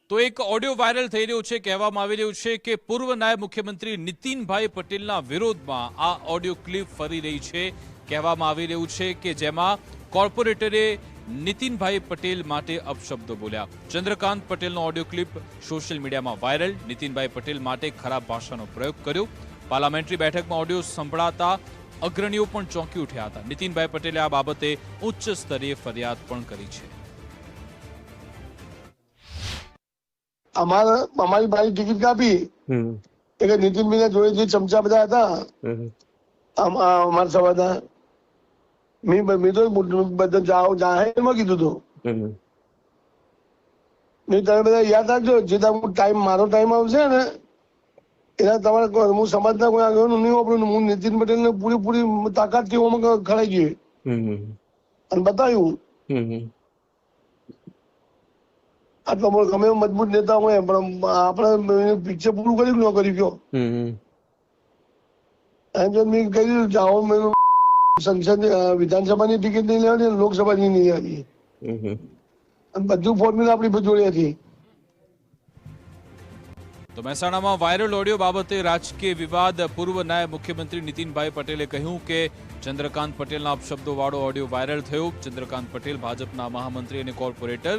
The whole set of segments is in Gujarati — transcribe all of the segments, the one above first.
તો એક ઓડિયો વાયરલ થઈ રહ્યો છે, કહેવામાં આવી રહ્યું છે કે પૂર્વ નાયબ મુખ્યમંત્રી નીતિનભાઈ પટેલના વિરોધમાં આ ઓડિયો ક્લિપ ફરી રહી છે। કહેવામાં આવી રહ્યું છે કે જેમાં કોર્પોરેટરે નીતિનભાઈ પટેલ માટે અપશબ્દો બોલ્યા। ચંદ્રકાંત પટેલનો ઓડિયો ક્લિપ સોશિયલ મીડિયામાં વાયરલ। નીતિનભાઈ પટેલ માટે ખરાબ ભાષાનો પ્રયોગ કર્યો। પાર્લામેન્ટરી બેઠકમાં ઓડિયો સંભળાતા અગ્રણીઓ પણ ચોંકી ઉઠ્યા હતા। નીતિનભાઈ પટેલે આ બાબતે ઉચ્ચ સ્તરીય ફરિયાદ પણ કરી છે। અમારી ભાઈ ટિકિટ કાપી એટલે નીતિનભાઈ જોડે જે ચમચા બધા હતા અમારા સભા મેં તો બધા જાહેરમાં કીધું હતું તમે બધા યાદ રાખજો, જે ટાઈમ મારો ટાઈમ આવશે ને એના તમારે હું સમાજના કોઈ આગળ નહીં વાપરું। હું નીતિન પટેલ ને પૂરી તાકાતથી ખડાઈ ગઈ અને બતાવ્યું। આટલો ગમે મજબૂત નેતા હોય પણ આપણે પિક્ચર પૂરું કર્યું ન કરી ગયો એમ જો મેં કહ્યું જાઓ મેં સંસદ વિધાનસભાની ટિકિટ નહીં લેવાની, લોકસભાની નહીં લેવાની અને બધું ફોર્મ્યુલા આપણી જોડે હતી। તો મહેસાણામાં વાયરલ ઓડિયો બાબતે રાજકીય વિવાદ। પૂર્વ નાયબ મુખ્યમંત્રી નીતિનભાઈ પટેલે કહ્યું કે ચંદ્રકાંત પટેલના અપશબ્દોવાળો ઓડિયો વાયરલ થયો। ચંદ્રકાંત પટેલ ભાજપના મહામંત્રી અને કોર્પોરેટર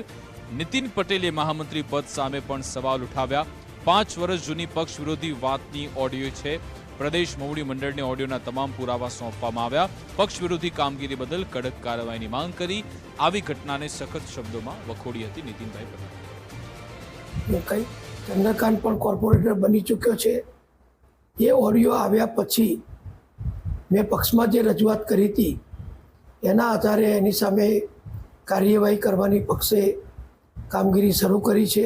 નીતિન પટેલે મહામંત્રી પદ સામે પણ સવાલ ઉઠાવ્યા। 5 વર્ષ જૂની પક્ષ વિરોધી વાતની ઓડિયો છે। પ્રદેશ મોવડી મંડળને ઓડિયોના તમામ પુરાવા સોંપવામાં આવ્યા। પક્ષ વિરોધી કામગીરી બદલ કડક કાર્યવાહીની માંગ કરી। આવી ઘટનાને સખત શબ્દોમાં વખોડી હતી નીતિનભાઈ પટેલ। ચંદ્રકાંત પણ કોર્પોરેટર બની ચૂક્યો છે। એ ઓડિયો આવ્યા પછી મેં પક્ષમાં જે રજૂઆત કરી હતી એના આધારે એની સામે કાર્યવાહી કરવાની પક્ષે કામગીરી શરૂ કરી છે।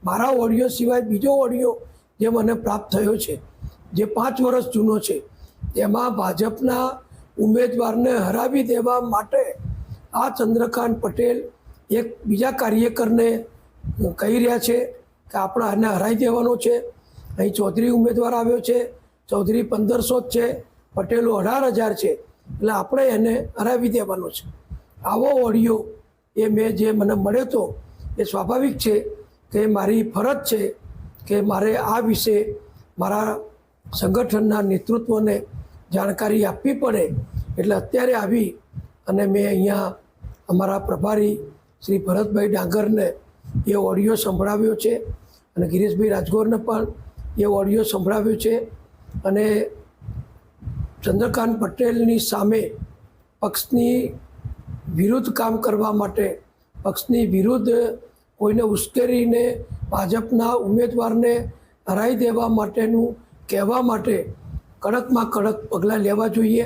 મારા ઓડિયો સિવાય બીજો ઓડિયો જે મને પ્રાપ્ત થયો છે જે 5 વર્ષ જૂનો છે, તેમાં ભાજપના ઉમેદવારને હરાવી દેવા માટે આ ચંદ્રકાંત પટેલ એક બીજા કાર્યકરને કહી રહ્યા છે કે આપણે આને હરાવી દેવાનો છે। અહીં ચૌધરી ઉમેદવાર આવ્યો છે, ચૌધરી 1500 જ છે, પટેલો 18,000 છે, એટલે આપણે એને હરાવી દેવાનો છે। આવો ઓડિયો એ મેં જે મને મળ્યો હતો એ સ્વાભાવિક છે કે મારી ફરજ છે કે મારે આ વિશે મારા સંગઠનના નેતૃત્વને જાણકારી આપવી પડે। એટલે અત્યારે આવી અને મેં અહીંયા અમારા પ્રભારી શ્રી ભરતભાઈ ડાંગરને એ ઓડિયો સંભળાવ્યો છે અને ગિરીશભાઈ રાજગોરને પણ એ ઓડિયો સંભળાવ્યો છે। અને ચંદ્રકાંત પટેલની સામે પક્ષની વિરુદ્ધ કામ કરવા માટે, પક્ષની વિરુદ્ધ કોઈને ઉશ્કેરીને ભાજપના ઉમેદવારને હરાવી દેવા માટેનું કહેવા માટે કડકમાં કડક પગલાં લેવા જોઈએ।